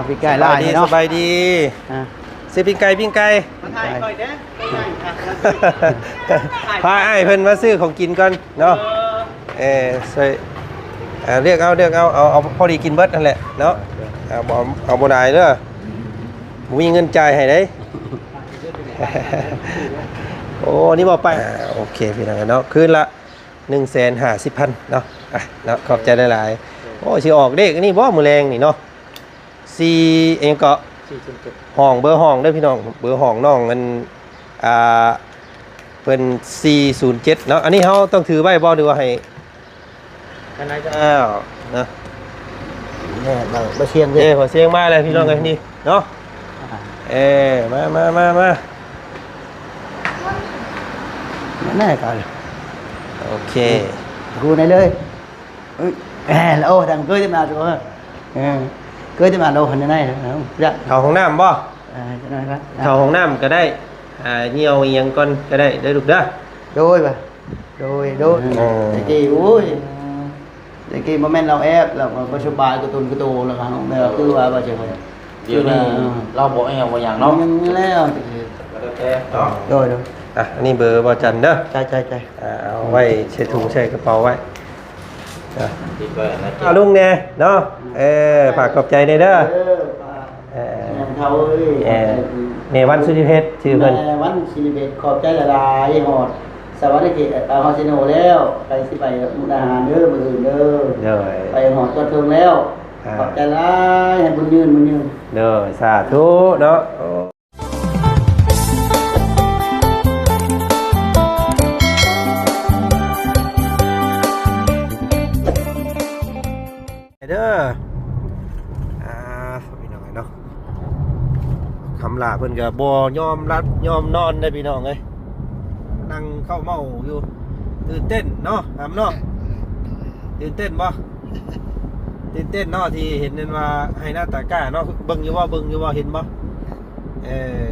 ปิ้งไก่ลายเนาะสบายดีซื้อปิ้งไก่พาไอ้เพิ่นมาซื้อของกินก่อนเนาะใส่เรียกเอาพอดีกินเบิดนั่นแหละเนาะเอาบ่ได้เด้อบ่มีเงินจ่ายให้ได้โอ้นี่บ่ไปโอเคพี่น้องเนาะคืนละ 150,000 เนาะเนาะขอบใจหลายๆโอ้สิออกเด็กนี่บ่มื้อแรงนี่เนาะ4เองก็ห้องเบอร์ห้องเด้อพี่น้องเบอร์ห้องน้องมันเพิ่น407เนาะอันนี้เฮาต้องถือไว้บ่หรือว่าให้อันไหนจะนะเนี่ยบ่เชียงเด้พอเสียงมาแล้วพี่น้องเอ้ยนี่เนาะมาแน่ก่อนโอเคกูnàyเลยô thằng cưới thế nào rồi cưới thế nào đâu hình này không dạ เข้าห้องน้ำบ่เข้าห้องน้ำก็ได้เหี่ยวอีหยังก่อนก็ได้เด้อลูกเด้อđôi mà đôi để kỳ ui để kỳ mà menเราép là có số bài của tuần cái tù là không đây là cứ bà trường này chưa là lo bộ anh vào nhà nó nhưng lẽ rồi อันนี้เบอร์บ่จันเด้อใช่เอาไว้ใส่ถุงใส่กระเป๋าไว้ลุงเนี่ยเนาะฝากขอบใจเด้อเนี่ยวันสุริเพชรชื่อเพิ่นวันสุริเพชรขอบใจหลายๆหอดสวัสดีฮอซิโนแล้วไปสิไปมุกดาหารเด้อมื้ออื่นเด้อไปหอดตัวเทิงแล้วขอบใจหลายให้บุญยืนเด้อสาธุเนาะเด้อพี่น้องเนาะคำลาเพิ่นก็บ่ยอมรับยอมนอนได้พี่น้องเอ้ยนั่งเข้าเมาอยู่ตื่นเต้นเนาะถามเนาะตื่นเต้นบ่ตื่นเต้นเนาะที่เห็นนั่นว่าให้หน้าตากล้าเนาะเบิ่งอยู่ว่าเห็นบ่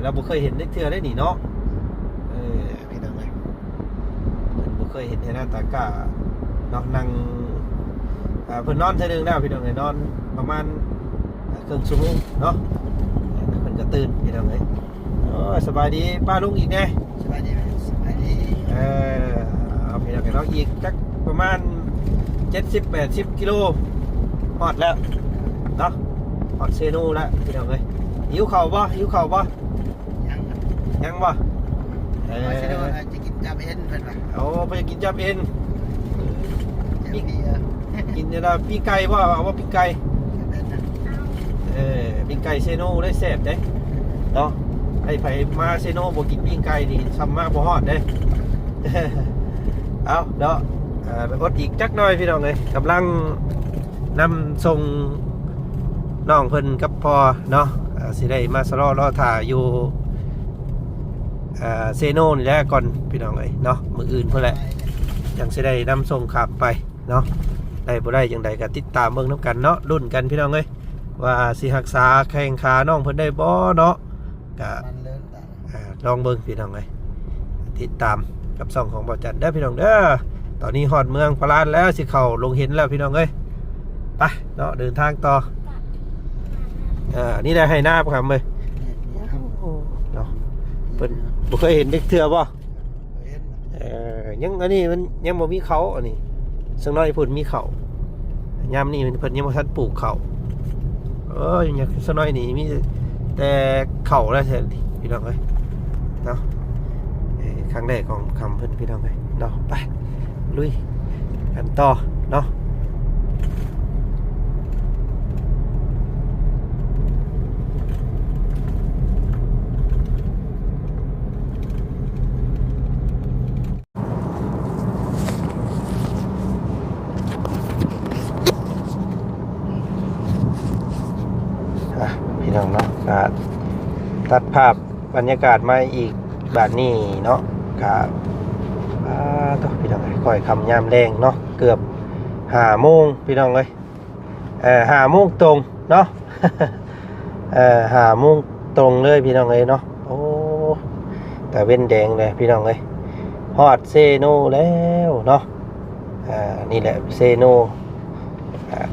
เราบ่เคยเห็นได้เทื่อได้นี่เนาะพี่น้องเอ้ยบ่เคยเห็นให้หน้าตากล้าเนาะนั่งเพิ่นนอนเท่านึงแล้วพี่น้องเอ้ยนอนประมาณครึ่งชั่วโมงเนาะเพิ่นก็ตื่นพี่น้องเอ้ยสบายดีป้าลุงอีกแน่สบายดีเอาพี่น้องเอ้ยเนาะอีกจักประมาณ70-80 กิโลฮอดแล้วเนาะฮอดเซโนแล้วพี่น้องเอ้ยหิวข้าวบ่ยังบ่จะกินจับเอ็นเพิ่นว่าไปกินจับเอ็นกินเนี่ยนะปีไก่ว่าเอาว่าปีไก่ปีไก่เซโน่ได้แซ่บเด้เนาะไอ้ไผมาเซโน่บ่กินปีไก่นี่ซ้ำมาบ่ฮอดเด้เอาเนาะไปอดอีกจักหน่อยพี่น้องเลยกำลังนำส่งน้องเพิ่นกับพ่อเนาะสิได้มาสลอรอถ่าอยู่เซโน่นี่แหละก่อนพี่น้องเลยเนาะมื้ออื่นเพิ่นแหละยังสิได้นำส่งขับไปเนาะได้บ่ได้จังใดก็ติดตามเบิ่งนำกันเนาะรุ่นกันพี่น้องเอ้ยว่าสิรักษาแข้งขาน้องเพิ่นได้บ่เนาะก็ลองเบิ่งพี่น้องเอ้ยติดตามกับช่องของบ่าวจันเด้อพี่น้องเด้อตอนนี้ฮอดเมืองพะลานแล้วสิเข้าลงเห็นแล้วพี่น้องเอ้ยไปเนาะเดินทางต่อนี่ได้ให้หน้าบ่ครับเอ้ยเนาะเพิ่นบ่เคยเห็นเด็กเทื่อบ่ยังอันนี้มันยังบ่มีเขาอันนี้สักน้อยพุ่นมีเขายามนี่เพิ่นยังบ่ทันปลูกเขายังสักน้อยนี่มีแต่เขาแล้วแท้พี่น้องเอ้ยเนาะครั้งแรกของคำเพิ่นพี่น้องเอ้ยเนาะไปลุยกันต่อเนาะพี่น้องเนาะตัดภาพบรรยากาศมาอีกแบบนี้เนาะครับต่อพี่น้องค่อยคำยามแรงเนาะเกือบ5 โมงพี่น้องเลย5 โมงตรงเนาะ5 โมงตรงเลยพี่น้องเลยเนาะโอ้แต่เว้นแดงเลยพี่น้องเลยฮอดเซโนแล้วเนาะนี่แหละเซโน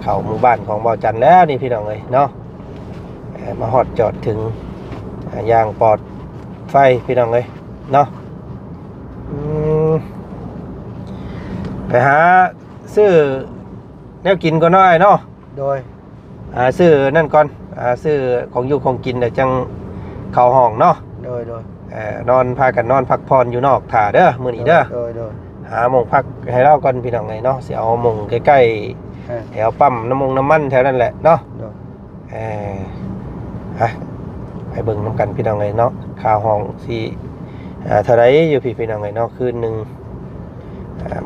เข้าหมู่บ้านของบ่าวจันแล้วนี่พี่น้องเลยเนาะ มาฮอดจอดถึงอย่างปลอดไฟพี่น้องเลยเนาะไปหาซื้อแนวกินก่อนหน่อยเนาะโดยซื้อนั่นก่อนซื้อของอยู่ของกินเดี๋ยวจังเข้าห้องเนาะโดยนอนพากันนอนพักผ่อนอยู่นอกถ่าเด้อมื้อนี้เด้อโดยหาหม่องพักให้เราก่อนพี่น้องเลยเนาะสิเอาหม่องใกล้ๆแถวปั๊มน้ำมันแถวนั้นแหละเนาะไปเบิ่งน้ำกันพี่น้องเลยเนาะค่าห้องสิเท่าไรอยู่พี่น้องเลยเนาะคืนหนึ่ง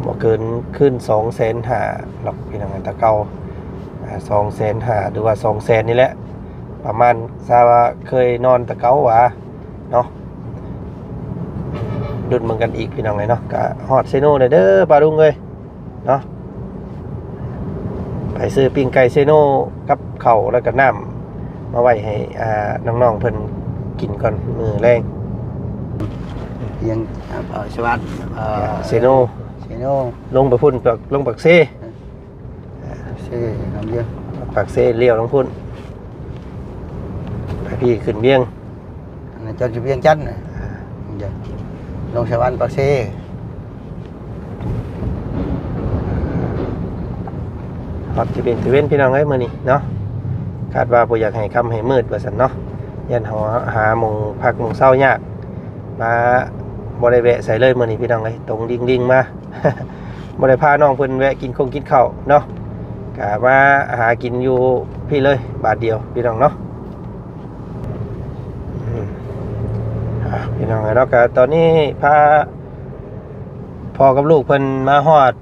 บ่เกินคืน250,000หรอกพี่น้องตะเก่า250,000หรือว่า200,000นี่แหละประมาณทราบว่าเคยนอนตะเก่าหวะเนาะดุดเหมือนกันอีกพี่น้องเลยเนาะกะฮอดเซโน่เด้อปลาดุงเลยเนาะไปซื้อปิ้งไก่เซโน่กับข้าวแล้วก็น้ำมาไว้ให้น้องๆเพิ่นกินก่อนมื้อแรงยังสวัสดิ์เซโน่ลงไปพุ่นลงปักเซ่ทำเยอะปักเซ่เลี้ยวลงพุ่นไปพี่ขึ้นเบี้ยงจนจะเบี้ยงจันลงสวรรค์ปักเซ่ฮอดที่เป็นที่เว้นพี่น้องเอ้ยมื้อนี้เนาะคาดว่าบ่อยากให้ค่ำให้มืดว่าซั่นเนาะยันหาหม่องพักหม่องเช้ายากมาบ่ได้แวะใส่เลยมื้อนี้พี่น้องเอ้ยตรงดิ่งๆมา บ่ได้พาน้องเพิ่นแวะกินข้าวเนาะกะมาหากินอยู่พี่เลยบาทเดียวพี่น้องเนาะพี่น้องเนาะกะตอนนี้พาพ่อกับลูกเพิ่นมาฮอด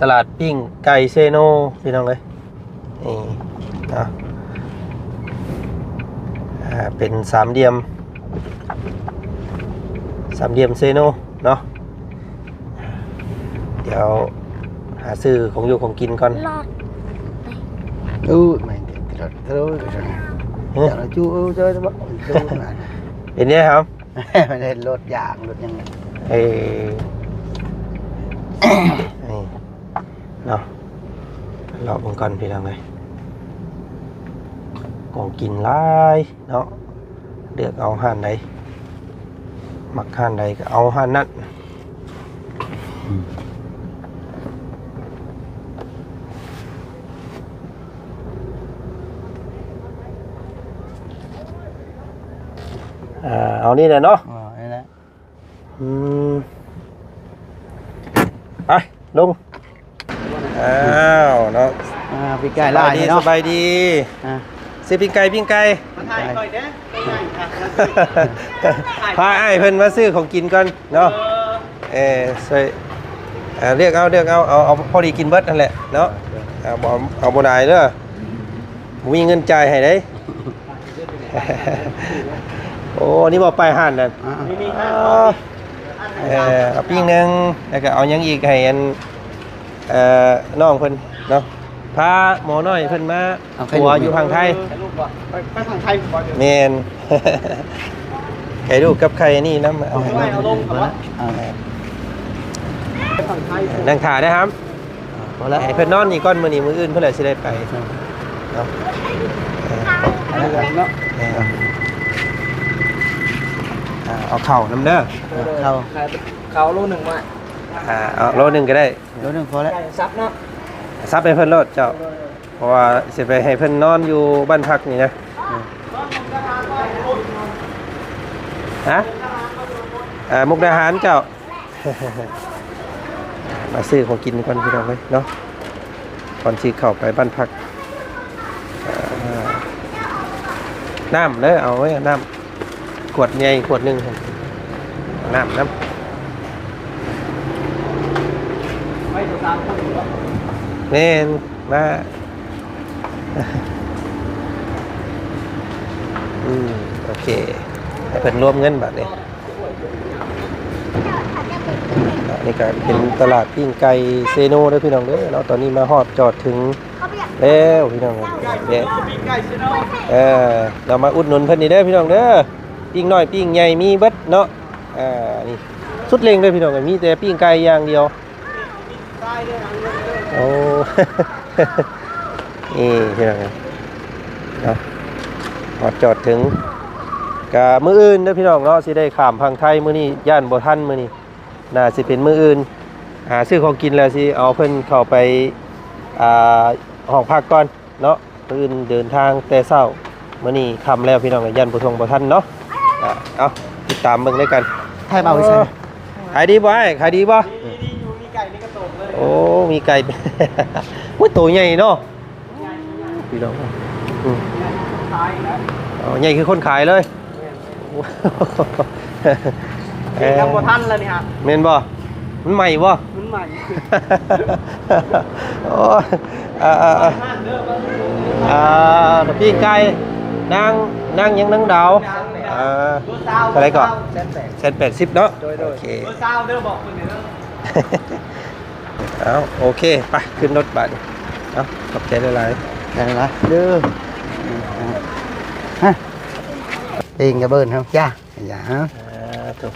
ตลาดปิ้งไก่เซโนพี่น้องเอ้ยนี่เนาะเป็นสามเหลี่ยมเซโนเนาะเดี๋ยวหาซื้อของอยู่ของกินก่อนไม่อยากจูเจอจะบอกเป็นไงครับไม่ได้รถยางรถยังไงเนาะรอบังก่อนพี่น้องเลยของกินหลายเนาะเลือกเอาห้านใดมักห้านใดก็เอาห้านนั้นเอานี่แหละเนาะนี่แหละไปลงเนาะปิ้งไก่ลายเนาะสบายดีซื้อปิ้งไก่พาไอ้เพิ่นมาซื้อของกินก่อนเนาะเรียกเอาพอดีกินเบิดนั่นแหละเนาะเอาบ่ได้เด้อมีเงินจ่ายให้ได้โอ้นี่บอกไปห่านนั่นเอาปิ้งนึงแล้วก็เอายังอีกให้อันน้องเพิ่นเนาะพาหมอน้อยเพิ่นมาหัวอยู่ทางไทยไปทางไทยแม่นไข่ลูกกับไข่นี่น้ำเอาให้ลงนั่งถ่ายได้ครับพอแล้วเพิ่นนอนนี่ก้อนมื้อนี้มื้ออื่นเพิ่นเลยสิได้ไปเนาะเอาเข่าน้ำเด้อเข่าโลนึงมาเอาโลนึงก็ได้โลนึงพอแล้วซับเนาะซับไปเพิ่นโลดเจ้าเพราะว่าสิไปให้เพิ่นนอนอยู่บ้านพักนี่นะฮะมุกดาหารเจ้ามาซื้อของกินก่อนพี่น้องเลยเนาะก่อนสิเข้าไปบ้านพักน้ำเลยเอาไว้น้ำขวดใหญ่ขวดนึงน้ำเน่นมาโอเคให้เป็นรวมเงินแบบนี้นี่ก็เป็นตลาดปิ้งไก่เซโน่ด้วยพี่น้องเด้อเราตอนนี้มาฮอดจอดถึงแล้วพี่น้องเนี่ยเรามาอุดหนุนเพิ่นนี่เด้อพี่น้องเด้อปิ้งน้อยปิ้งใหญ่มีเบิดเนาะนี่สุดเล็งเลยพี่น้องมีแต่ปิ้งไก่อย่างเดียวโอ้นี่พี่น้องเนาะ อดจอดถึงกะมื้ออื่นเด้อพี่น้องเนาะสิได้ข้ามพังไทยมื้อนี้ย่านบ่ทันมื้อนี้น่าสิเป็นมื้ออื่นหาซื้อของกินแล้วสิเอาเพิ่นเข้าไปห้องพักก่อนเนาะมื้ออื่นเดินทางแต่เช้ามื้อนี้ค่ำแล้วพี่น้องย่านบ่ทันเนาะเอาติดตามเบิ่งด้วยกัน ไทยเบาไปใช่ ขายดีบ่ขายดีบ่ ดีอยู่มีไก่ในกระโตกเลย โอ้มีไก่ อุ้ยตัวใหญ่เนาะพี่น้องอืม ตายแล้ว อ๋อใหญ่คือคนขายเลย ทำบ่ทันแล้วนี่ฮะ เมนบ่มันใหม่บ่ มันใหม่ โอ้พี่ไก่นั่งยังนั่งดาวอะไรก่อน180เนาะโอเค เบอร์เศร้าเด้อบอกคนเนี่ย เอาโอเคไปขึ้นรถบัสเอาขอบใจหลาย ได้ละเด้อฮะเองกับเบิ้ลครับจ้าอย่าฮะ ๆถูก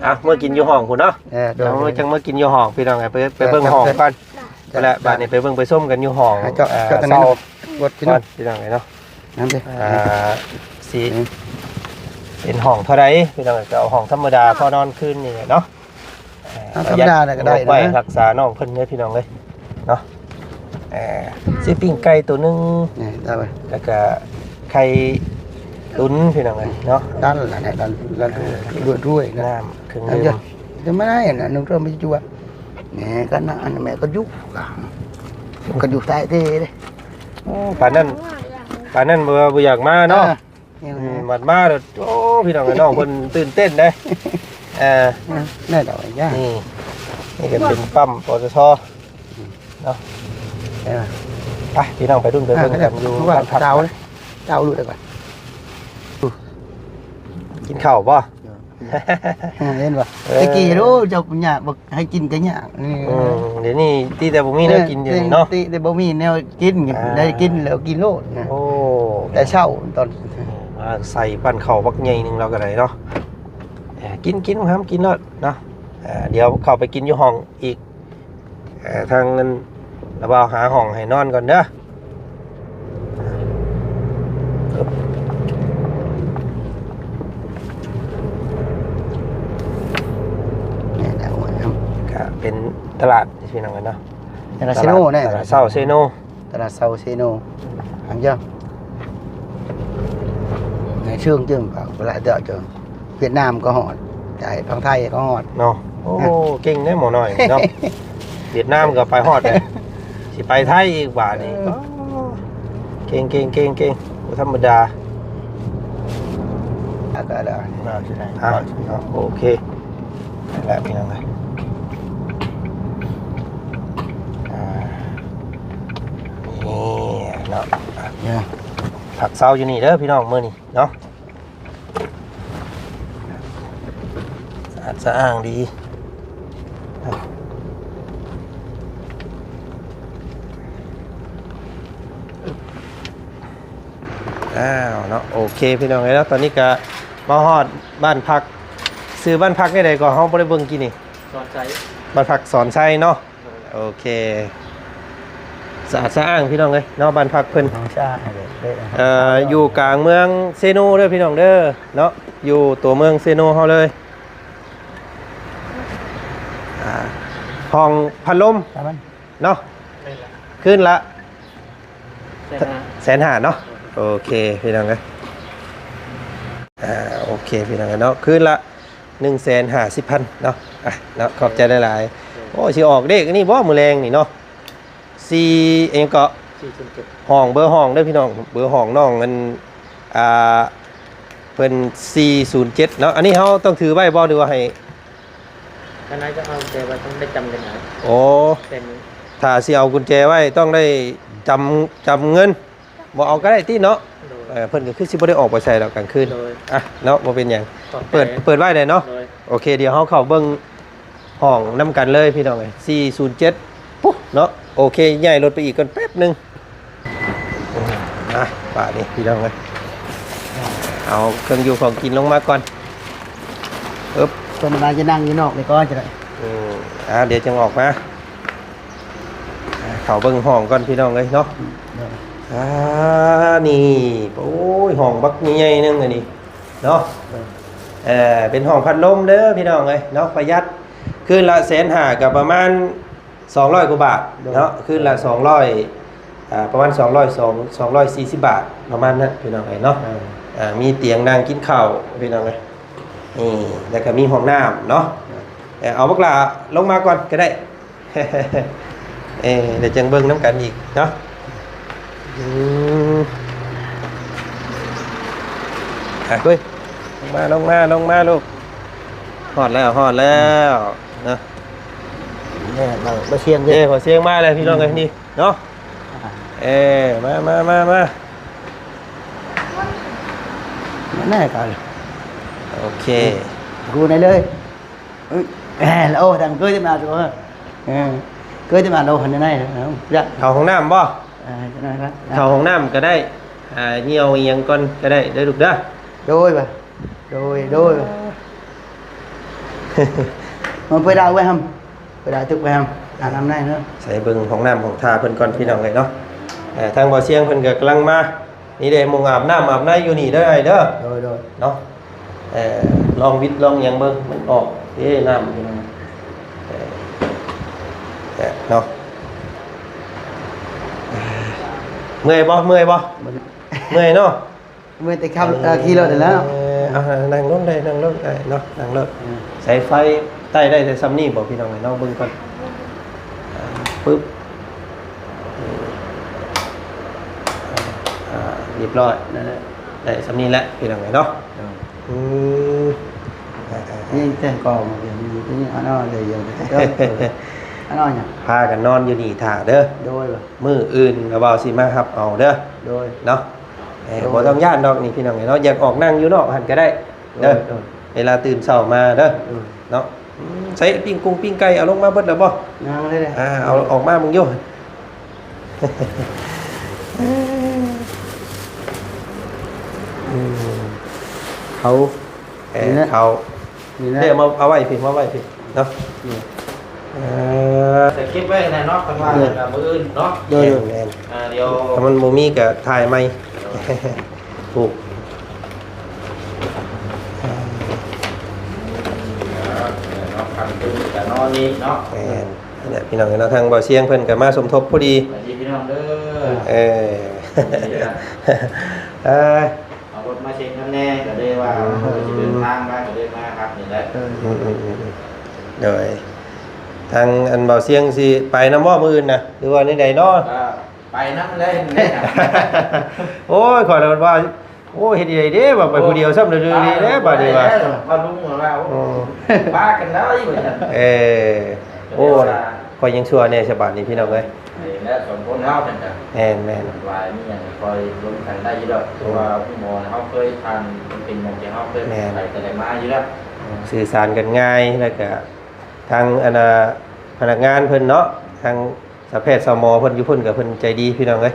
à เมื่อกินอยู่ห้องคุณเนาะ được เมื่อจังเมื่อกินอยู่ห้องพี่น้องไงไปเบิ่งห้องก่อนนั่นแหละบัดนี้ไปเบิ่งไปส้มกันอยู่ห้อง cho cái เศร้า này quật พี่ cái น้อง nó พี่น้องไงเนาะ nắm đi สีเป็นห้องเท่าไรพี่น้องจะเอาห้องธรรมดาพอนอนคืนนี่เนาะ ธรรมดาเนี่ยก็ได้นะ ไว้รักษาน้องเพิ่นเนี่ยพี่น้องเลยเนาะสิปิ้งไก่ตัวนึง này ra rồi แล้วก็ไข่ตุ๋นพี่น้องเลยเนาะ đan là này là đuổi đuổi น้ำเครื่อง thấy ดื่ chưa ม cái máy này là nấu cơm với chua nè cái nó ăn mẹ có giúp cả có giúp tại thế đấy ป่านนั้นบ่อยากมาเนาะ มันมาแล้วโอ้พี่น้องน้องเพิ่นตื่นเต้นเด้này đâu nhá นี่ก็เป็นปั๊มปตทเนาะไปพี่น้องไปรุ่นไปเบิ่งกันอยู่บ้านพัก tao đấy tao lụi được rồi กินข้าวบ่ lên vào cái kỳ đó chọc nhà bậc hay chín cái nhà เดี๋ยวนี้ที่แต่บ่มีแล้วกินอยู่นี่เนาะ tí để bố mì neo kín đây kín là kín lỗ โอ้ tại sao toàn ใส่ปั้นข้าวบักใหญ่นึงเราก็ได้เนาะกินห้ามกินแล้วเนาะเดี๋ยวเข้าไปกินอยู่ห้องอีกทางนั้นเราเอาหาห้องให้นอนก่อนเด้อก็เป็นตลาดพี่น้องกันเนาะ này là Seno này ตลาดเศร้าเซโน là sau Seno hàng chưa ngày xương chứ bảo lại tợ trường Việt Nam có họ chạy bằng Thái có họ เนาะโอ้เก่งได้หมอหน่อยเนาะเวียดนามก็ไปฮอดเลยสิไปไทยอีกบาทนี่เก่งบ่ธรรมดา đã đã โอเคแล้วพี่น้องเลยนี่เนาะ nha ผักเซาอยู่นี่เด้อพี่น้องมื้อนี้เนาะสะอาดดีเนาะโอเคพี่น้องแล้วตอนนี้ก็มาฮอดบ้านพักซื้อบ้านพักได้ใดก็เฮาบ่ได้เบิ่งกินนี่ สอนใจ บ้านพักสอนชัยเนาะโอเคสะอาดสะอ้างพี่น้องเลยเนาะบ้านพักเพิ่น không xa để อยู่กลางเมืองเซโนเด้อพี่น้องเด้อเนาะอยู่ตัวเมืองเซโนเฮาเลยห้องพัดลม Cảm ơn เนาะ เป็นละ ขึ้นละ แต่นะ 150,000เนาะโอเคพี่น้องเลยโอเคพี่น้องเนาะขึ้นละ150,000เนาะเนาะขอบใจหลายๆโอ้สิออกเด็กนี่บ่มื้อแรงนี่เนาะ4เองก็ 4.7 ห้องเบอร์ห้องด้วยพี่น้องเบอร์ห้องน้องมันเป็น407เนาะอันนี้เขาต้องถือไว้บ่หรือว่าให้ อันนั้นจะเอาแต่ว่าต้องได้จำกันนะ โอ้ เป็น ถ้าสิเอากุญแจไว้ต้องได้จำเงินบ่เอาก็ได้ที่เนาะ โดย เพิ่นก็คือสิบ่ได้ออกไปใช้ดอกกลางคืน โดย เนาะบ่เป็นหยัง ขอบใจ เปิดไว้ได้เนาะ โดย โอเคเดี๋ยวเฮาเข้าเบิ่งห้องนํกันเลยพี่น้องเอ้ย407ปุ๊บเนาะโอเคใหญ่รถไปอีกก่อนแป๊บนึงป่านี่พี่น้องเอ้ยเอาเครื่องอยู่ของกินลงมาก่อนอึ๊บ cho mình ra cho năng như nọ để coi cho đấy เดี๋ยวจะออกมาเขาเบิ่งห้องก่อนพี่น้องเลยเนาะนี่โอ้ ห้องบักใหญ่ๆนึงอันนี้เนาะเป็นห้องพัดลมเด้อพี่น้องเอ้ยเนาะประหยัดคืนละ150,000กับประมาณ200กว่าบาทเนาะคืนละ200ประมาณ240 บาทประมาณนั้นพี่น้องเอ้ยเนาะมีเตียงนั่งกินข้าวพี่น้องเอ้ยนี่แล้วก็มีห้องน้ำเนาะเอาพวกเราลงมาก่อนก็ได้ เดี๋ยวจังเบิ่งน้ำกันอีกเนาะกุ้ยลงมาลูกหอดแล้วนะเนี่ยเราเชียง พอเสียงมาเลยพี่น้องไงนี่เนาะมาแน่ก่อนโอเคกูnàyเลยô thằng cưới thế nào rồi cưới thế nào đâu hình như này không dạ เข้าห้องน้ำบ่เข้าห้องน้ำก็ได้เหี่ยวเอียงก่อนก็ได้เด้อลูกเด้อđôi mà đôi mà phải đào quay hầm phải đào thức quay hầm năm nay nữa ใส่เบิ่งห้องน้ำของทาเพิ่นก่อนพี่น้องเลยเนาะทางบ่อเสียงเพิ่นก็กำลังมานี่เด้หมู่อาบน้ำอาบในอยู่นี่เด้อไอ้เด้อrồi เนาะลองวิทย์ลองหยังเบิ่งมันออกน้ำพี่น้องเนาะเมื่อยบ่เนาะ mới tay khăm khi rồi đấy đó นั่งลงได้เนาะนั่งเลิกใส่ไฟใต้ได้แต่ซ้ำนี่บอกพี่น้องให้น้องเบิ่งก่อนปึ๊บเรียบร้อยได้ซ้ำนี่แหละพี่น้องให้เนาะนี่แต่ก่อนนี่อันนั้นเลยอย่างอันนั้นเนี่ยพากันนอนอยู่นี่ถ่าเด้อมื้ออื่นก็บ่าวสิมารับเอาเด้อเนาะบ่ต้องย่านดอกนี่พี่น้องเนาะอยากออกนั่งอยู่นอกหันก็ได้เด้อเวลาตื่นเช้ามาเด้อเนาะใส่ปิ้งกุ้งปิ้งไก่เอาลงมาเบิดแล้วบ่นั่งเลยเอาออกมามึงอยู่เขาเดี๋ยวมาเอาไว้พี่มาไว้พี่เนาะจะคลิปไว้ในนอกข้างล่างกับมืออื่นเนาะเดี๋ยวถ้ามันโมมี่กับถ่ายไม่ถูกแต่นอนนี่เนาะเนี่ยพี่น้องเนาะทางบ่อเชียงเพิ่นกับมาสมทบพอดีพี่น้องเด้อเอารถมาเช็คแน่ก็ได้ว่าจะเดินทางมาก็ได้มาครับนี่แหละโดยทางอันเบาเสียงสิไปน้ำว่ามืออื่นนะหรือว่าในใดเนาะไปน้ำเลยโอ้ยขอโทษว่าโอ้เฮ็ดใหญ่เด้ว่าไปผู้เดียวซ้ำเลยๆเด้บัดนี้ว่ามาลุงของเราป้ากันแล้วอีกว่าโอ้คอยยังชั่วแน่ฉบับนี้พี่น้องเอ้ยแล้วสมคนเฮาเป็นจังแม่นว่ามีหยังคอยลงกันได้อยู่ดอกเพราะว่าผู้หมอเฮาเคยทานเป็นหมอที่เฮาเคยไปแต่ได้มาอยู่แล้วสื่อสารกันง่ายแล้วก็ทางพนักงานเพิ่นเนาะทางสแพทย์สมเพิ่นอยู่เพิ่นกับเพิ่นใจดีพี่น้องเอ้ย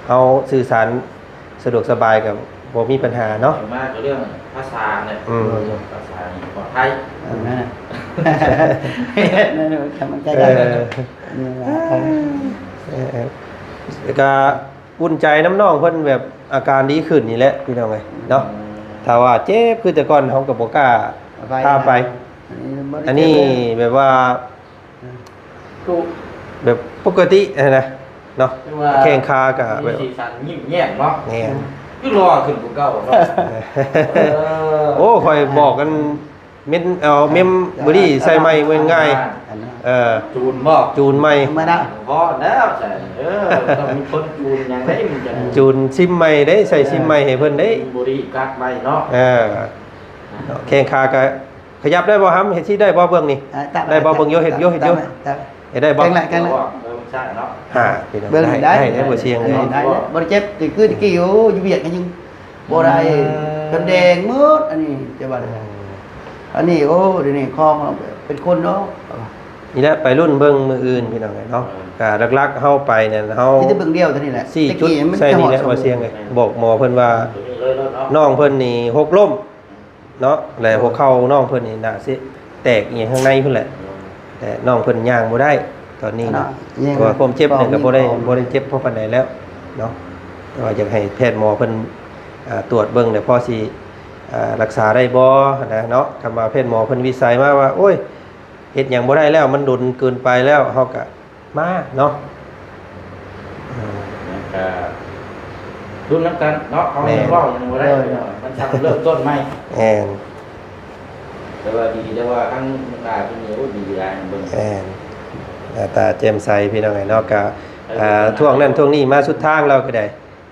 เฮาสื่อสารสะดวกสบายกับบ่มีปัญหาเนาะมากเรื่องภาษาเนี่ยภาษาปลอดภัยนั่นทำมันใจได้ก็อุ่นใจน้ำน้องเพิ่นแบบอาการดีขึ้นนี่แหละพี่น้องเอ้ยเนาะถ้าว่าเจ็บคือแต่ก่อนเฮาก็บ่กล้าพาไปอันนี้แบบว่าแบบปกตินะเนาะแข้งขากับแบบสีสันยิ้มแย้มเนาะเนี่ยคือรอขึ้นกว่าเก่าเนาะโอ้คอยบอกกันเมมบอดี้ใส่ไม้ง่ายจูนบ่จูนไม้มาได้พอแล้วใช่ต้องมีคนจูนอย่างไรมันจะจูนซิมไม้ได้ใส่ซิมไม้ให้เพิ่นได้บอดี้กักไม้เนาะแข้งขาก็ขยับได้บ่ครับเห็นที่ได้บ่เบื้องนี่ได้บ่เบื้องโยเห็นโยได้บ่กันใช่เนาะเบื้องได้ได้บ่เชียงเลยบ่เจ็บthì cứกี่อยู่việc nhưngบ่ได้กันแดงมืดอันนี้จะว่าอันนี้โอ้เดี๋ยวนี้คลองเป็นคนเนาะนี่แหละไปรุ่นเบิ่งมืออื่นพี่น้องเนาะก็หลักๆเฮาไปเนี่ยเฮาที่เบิ่งเดียวเท่านี้แหละ4จุดใส่นี่แหละบ่เชียงเลยบอกหมอเพิ่นว่าน้องเพิ่นนี่หกล้มเนาะแล้วหัวเข่าน้องเพิ่นนี่น่าสิแตกอีหยังข้างในพุ่นแหละแต่น้องเพิ่นย่างบ่ได้ตอนนี้นะเพราะว่าความเจ็บเนี่ยก็บ่ได้เจ็บเพราะปานใดแล้วเนาะแต่ว่าอยากให้แพทย์หมอเพิ่น ตรวจเบิ่งเดี๋ยวพอสิรักษาได้บ่นะเนาะคำว่าแพทย์หมอเพิ่นวิจัยมาว่าโอ้ยเฮ็ดหยังบ่ได้แล้วมันดุนเกินไปแล้วเฮาก็มาเนาะ รุ่นน้ำกันเนาะเขาเล่าอย่างไรมันทำเริ่มต้นไหมแต่ว่าดีแต่ว่าทั้งตาเป็นนิ้วดีได้เบิ่งตาแจ่มใสพี่น้องไงเนาะก็ท่วงนั้นท่วงนี้มาสุดทางเราก็ได้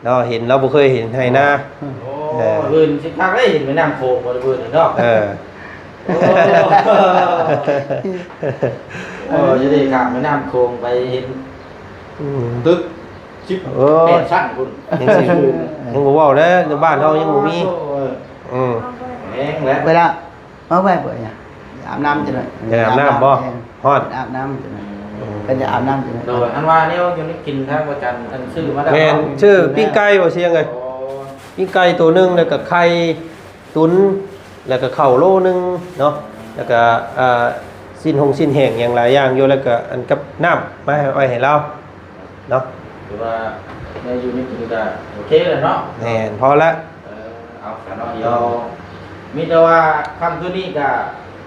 เนาะเห็นเราบ่เคยเห็นให้หน้าเบิ่นสิพักได้เห็นไปนั่งโคบ่ได้เบิ่นเนาะจะได้ข้ามไปน้ำโคงไปเห็นตึก8ชั้นคุณยังบ่เว้าเด้อในบ้านเฮายังบ่มีแห้งแล้วเวลามาแวะเปิดเนี่ยอาบน้ำจังได๋อาบน้ำบ่ฮอดอาบน้ำจังได๋เป็นจะอาบน้ำจังได๋โดยอันว่าเนี่ยยังได้กินทั้งวันจันทร์อันชื่อมาได้แม่นชื่อปิ้งไก่บ่เสียงเอ้ยปิ้งไก่ตัวนึงแล้วก็ไข่ตุ๋นแล้วก็ข้าวโลนึงเนาะแล้วก็สิ้นแห้งอย่างหลายอย่างอยู่แล้วก็อันกับน้ำมาไว้ให้เราเนาะหรือว่าในอยู่นี่คือก็โอเคเลยเนาะแน่นพอละเอาแต่เนาะเดี๋ยวมีแต่ว่าคำตัวนี้ก็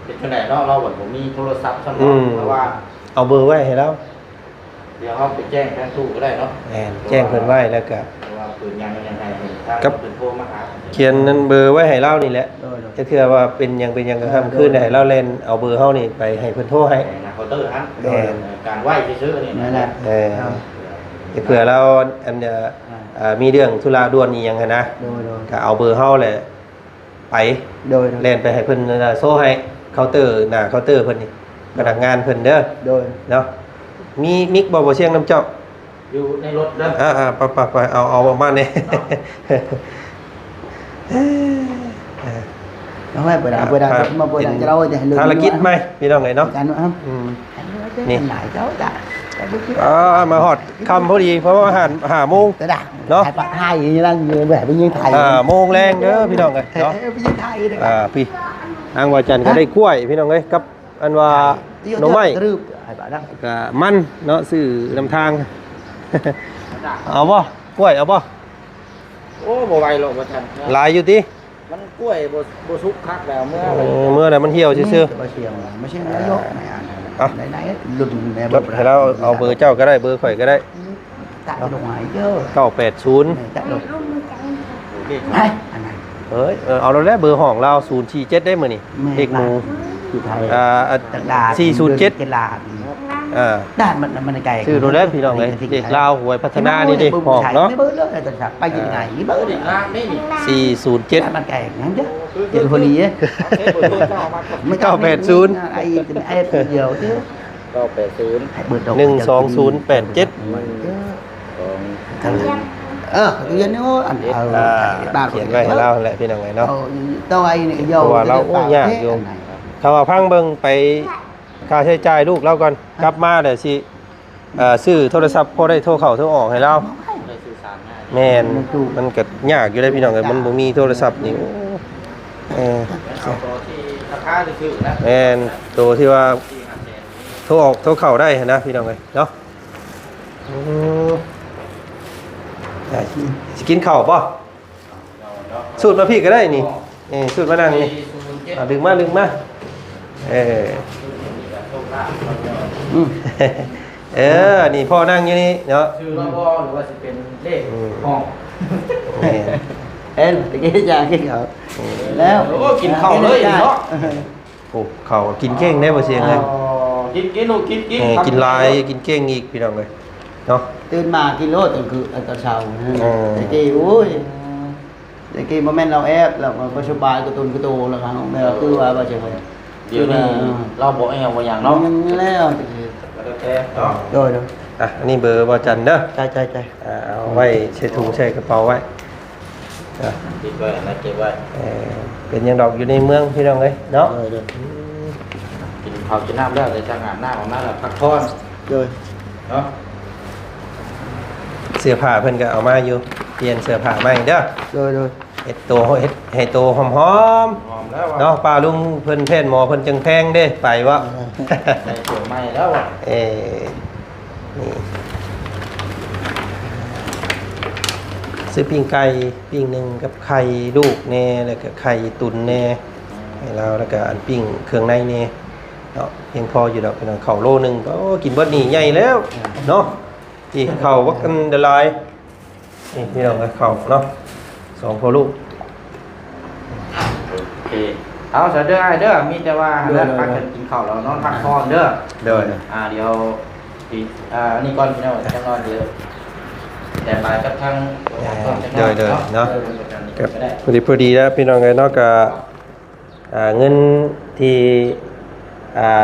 เป็นจังได๋เนาะเราบ่มีโทรศัพท์ซั่นเนาะเพราะว่าเอาเบอร์ไว้ให้เราเดี๋ยวเฮาไปแจ้งทางตู้ก็ได้เนาะแม่นแจ้งเพิ่นไว้แล้วก็ว่าเพิ่นยังให้ทางเพิ่นโทรมาหาเขียนนั้นเบอร์ไว้ให้เรานี่แหละจะเทื่อว่าเป็นหยังก็ทำขึ้นให้เราเล่นเอาเบอร์เฮานี่ไปให้เพิ่นโทรให้นะเคาน์เตอร์ฮะการไหว้ซื่อๆนี่นั่นแหละเผื่อเราอันมีเรื่องธุระด่วนอีหยังนะก็เอาเบอร์เฮาแหละไปเล่นไปให้เพิ่นโทรให้เคาน์เตอร์หน้าเคาน์เตอร์เพิ่นนี่พนักงานเพิ่นเด้อเนาะมีมิกบ่เสียงน้ำเจ้าอยู่ในรถเด้อไปเอาออกมานี่เอาไว้เปิดมาเปิดจะเราจะภารกิจไหมพี่น้องไงเนาะนี่หลายเจ้าจ้ะมาฮอดค่ำพอดีเพราะว่าหาโมงเนาะถ่ายไทยอย่างนี้นั่งอยู่แบบไปยิงไทยโมงแรงเด้อพี่น้องไงเนาะไปยิงไทยพี่นางวาจันก็ได้กล้วยพี่น้องเอ้ยกับอันว่าหน่อไม้ก็มันเนาะซื้อนำทางเอาบ่กล้วยเอาบ่โอ้บ่ไหวหรอกบ่ทันหลายอยู่ติมันกล้วยบ่สุกคักแล้วเมื่อไหร่มันเหี่ยวซื่อๆไม่ใช่นายกไหนๆหลุดแม่บ่ให้เราเอาเบอร์เจ้าก็ได้เบอร์ข่อยก็ได้ตัดลงหายเยอะ980ตัดลงเฮ้ยเอาเราแล้วเบอร์ห้องเรา047ได้มื้อนี่เอกหมู่อยู่ไทย407ด้านมันไกลชื่อโรงแรมพี่น้องเลยเด็กลาวหวยพัฒนานี่ดิห้องเนาะไม่เบอร์เลยแต่สักไปยังไงนี่เบอร์ดิ407มันไกลงั้นเด้อเดี๋ยวคนนี้ไม่980ไอ้เดียวเด้อ12087เรียนนี่ว่าอันบ้านเขียนไว้ให้เราแหละพี่น้องไงเนาะตัวไอ้นี่โยว่าเราโอ้ยากอยู่เขาว่าพังเบิ่งไปค่าใช้จ่ายลูกเราก่อนกลับมาเดี๋ยวสิซื้อโทรศัพท์พอได้โทรเข้าโทรออกให้เราแม่นมันก็ยากอยู่ได้พี่น้องมันบ่มีโทรศัพท์นี่แม่นตัวที่ว่าโทรออกโทรเข้าได้นะพี่น้องเนาะสิกินข้าวป่ะสูตรมาพี่ก็ได้นี่สูตรมานั่งนี่ดึงมานี่พ่อนั่งอยู่นี่เนาะชื่อพ่อหรือว่าจะเป็นเลขห้องตะกี้ยากินข้าวแล้วกินข้าวเลยเนาะโอ้ข้าวกินเก่งได้บ่เสียงเลยกินลายกินเก่งอีกพี่น้องเลยเนาะตื่นมากินโลดคือตอนเช้าตะกี้โอ้ยตะกี้โมเมนต์เราแอบเราก็สบายกระตุ้นกระโตแล้วครับแม่ก็คือว่าบ่ใช่เลยเดี๋ยวนี้เราบอกให้เอาอย่างเนาะยังแล้วโดยอันนี้เบอร์บ่จันเด้อใช่เอาไว้ใส่ถุงใส่กระเป๋าไว้ติดไว้นะเก็บไว้เป็นยังดอกอยู่ในเมืองพี่น้องเลยเนาะกินข้าวกินน้ำแล้วแต่จะงานหน้าของหน้าแล้วพักผ่อนเนาะเสื้อผ้าเพิ่นก็เอามาอยู่เปลี่ยนเสื้อผ้าใหม่เด้อโดยเฮ็ดโตหอมแล้วเนาะป้าลุงเพิ่นแพทย์หมอเพิ่นจังแพงเด้ไปวะใส่ตัวใหม่แล้วอ่ะนี่ ซื้อปิ้งไก่ปิ้งหนึ่งกับไข่ลูกแน่แล้วก็ไข่ตุนแน่ให้เราแล้วก็อันปิ้งเครื่องในแน่เนาะเพียงพออยู่ดอกเป็นข้าวโลนึงก็กินเบิดนี่ใหญ่แล้วเนาะที่ข้าววักกันเดลายนี่พี่น้องข้าวเนาะ2พอลูกโอเคเอาเสร็จเด้อเด้อมีแต่ว่าเลิกพักกันกินข้าวแล้วนอนพักผ่อนเด้อเดี๋ยวเดี๋ยวนี่ก่อนพี่น้องจังนอนเดี๋ยวแต่ไปกับทางเดี๋ยวเนาะพอดีแล้วพี่น้องไงเนาะกับเงินที่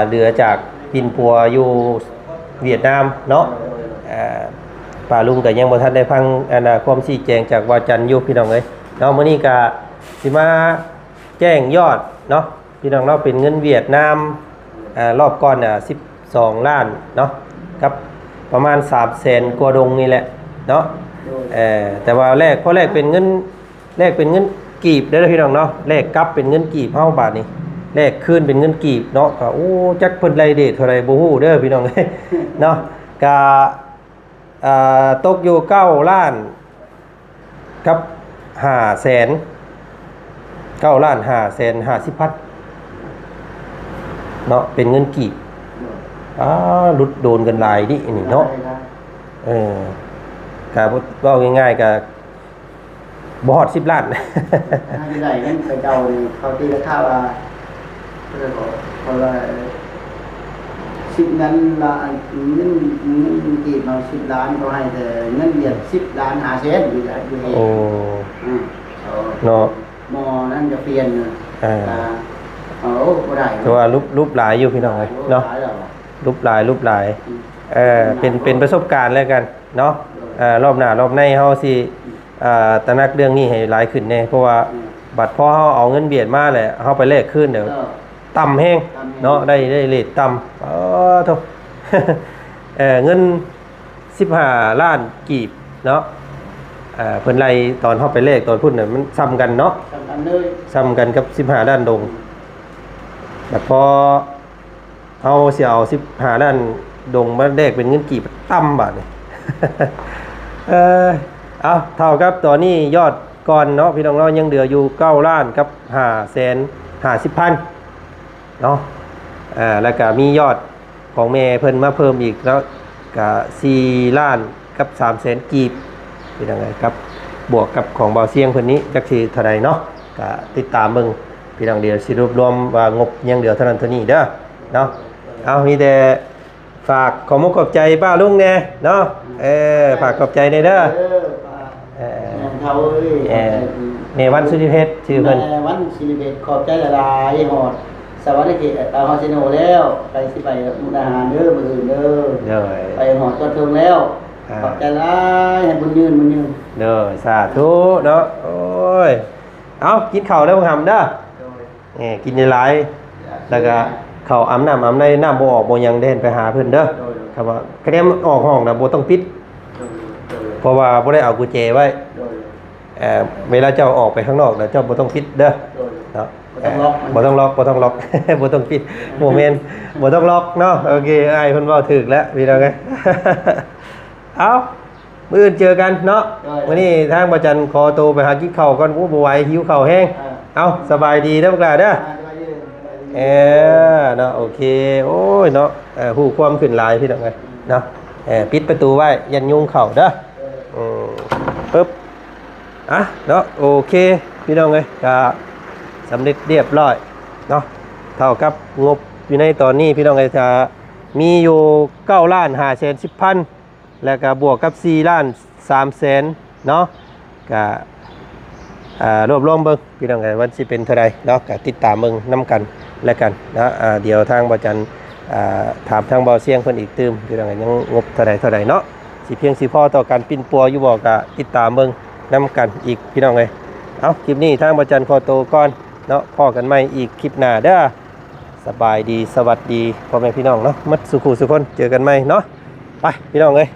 เหลือจากปินปัวอยู่เวียดนามเนาะป่าลุงก็ยังบ่ทันได้ฟังความชี้แจงจากวาจันอยู่พี่น้องเอ้ยเนาะมื้อนี้ก็สิมาแจ้งยอดเนาะพี่น้องเนาะเป็นเงินเวียดนามรอบก่อนน่ะ12 ล้านเนาะกับประมาณ 300,000 กว่าดงนี่แหละเนาะแต่ว่าพอแรกเป็นเงินกีบเด้อพี่น้องเนาะแลกกลับเป็นเงินกีบเฮาบาทนี่แลกคืนเป็นเงินกีบเนาะก็โอ้จักเพิ่นรายเดทเท่าใดบ่ฮู้เด้อพี่น้องเอ้ยเนาะก็ตกอยู่9 ล้านกับ500,000 9 ล้าน550,000เนาะเป็นเงินกีบหลุดโดนกันหลายดินี่เนาะก็ว่าง่ายๆก็บ่ฮอด10 ล้านที่ไหนนั่นไปเดาเขาตีราคาว่าเขาว่า10 นั้นละเงินกีบมา10 ล้านเขาให้แต่เงินเดือน10 ล้าน500,000อยู่แล้วอยู่โอ้เนาะหมอนั่นจะเปลี่ยนบ่ได้แต่ว่ารูปหลายอยู่พี่น้องเอ้ยเนาะรูปหลายเป็นประสบการณ์แล้วกันเนาะรอบหน้ารอบในเฮาสิตระหนักเรื่องนี้ให้หลายขึ้นแน่เพราะว่าบัดพอเฮาเอาเงินเบียดมาแหละเฮาไปแลกคืนเดี๋ยวต่ำแฮงเนาะได้เรทต่ำโธ่เงิน15 ล้านกีบเนาะเพิ่นไล่ตอนเฮาไปแลกตอนพุ่นน่ะมันซ้ำกันเนาะซ้ำกันกับ15 ล้านดงแต่พอเฮาสิเอา15 ล้านดงมาแลกเป็นเงินกีบต่ำบาดนี่เอาเท่ากับตอนนี้ยอดก่อนเนาะพี่น้องเรายังเหลืออยู่9 ล้านกับ550,000เนาะแล้วก็มียอดของแม่เพิ่นมาเพิ่มอีกแล้วก็4 ล้านกับ300,000กีบเป็นยังไงครับบวกกับของเบาเสียงเพิ่นนี้จักสิเท่าใดเนาะก็ติดตามเบิ่งพี่น้องเดี๋ยวสิรวบรวมว่างบยังเหลือเท่านั้นเท่านี้เด้อเนาะเอามีแต่ฝากขอมุกขอบใจป้าลุงแน่เนาะฝากขอบใจในเด้อเนวันสุริเพชรชื่อเพิ่นวันสุริเพชรขอบใจหลายๆหอดสวัสดีฮอดซิโนแล้วไปสิไปมุกดาหารเด้อมื้ออื่นเด้อไปหอดก็ถึงแล้วขอบใจหลายให้บุญยืนเด้อสาธุเนาะโอ้ยเอากินข้าวแล้วบ่หำเด้อกินหลายแล้วก็เขาอาบน้ำในน้ำบ่ออกบ่ยังเด่นไปหาเพิ่นเด้อครับว่าคะแนนออกห้องนะบ่ต้องปิดเพราะว่าบ่ได้เอากุญแจไว้เวลาเจ้าออกไปข้างนอกแล้วเจ้าบ่ต้องปิดเด้อเนาะบ่ต้องล็อกบ่ต้องปิดโมเมนต์บ่ต้องล็อกเนาะโอเคอ้ายเพิ่นเว้าถูกแล้วพี่น้องเอ้ยเอามื้ออื่นเจอกันเนาะมื้อนี้ทางบ่จันขอตัวไปหากินข้าวก่อนโอ้บ่ไหวหิวข้าวแห้งเอาสบายดีเด้อพวกหลานเด้อเนาะโอเคโอ้ยเนาะฮู้ความขึ้นหลายพี่น้องเอ้ยเนาะปิดประตูไว้ยันยุงเข้าเด้อปึ๊บเนาะโอเคพี่น้องเอ้ยก็สำเร็จเรียบร้อยเนาะเท่ากับงบอยู่ในตอนนี้พี่น้องเอ้ยจะมีอยู่9 ล้าน510,000แล้วก็บวกกับ4 ล้าน300,000เนาะก็รวบรวมเบิ่งพี่น้องเอ้ยวันสิเป็นเท่าใดเนาะก็ติดตามเบิ่งนํกันแล้วกันนะเดี๋ยวทางบ่จันถามทางเบาเสียงเพิ่นอีกตื่มพี่น้องเอ้ยยังงบเท่าใดเนาะสิเพียงสิพอต่อการปิ้นปัวอยู่บ่ก็ติดตามเบิ่งนํกันอีกพี่น้องเอ้ยเอาคลิปนี้ทางบ่จันขอตัวก่อนเนาะพอกันใหม่อีกคลิปหน้าเด้อสบายดีสวัสดีพ่อแม่พี่น้องเนาะมัดสุขุสุคนเจอกันใหม่เนาะไปพี่น้องเอ้ย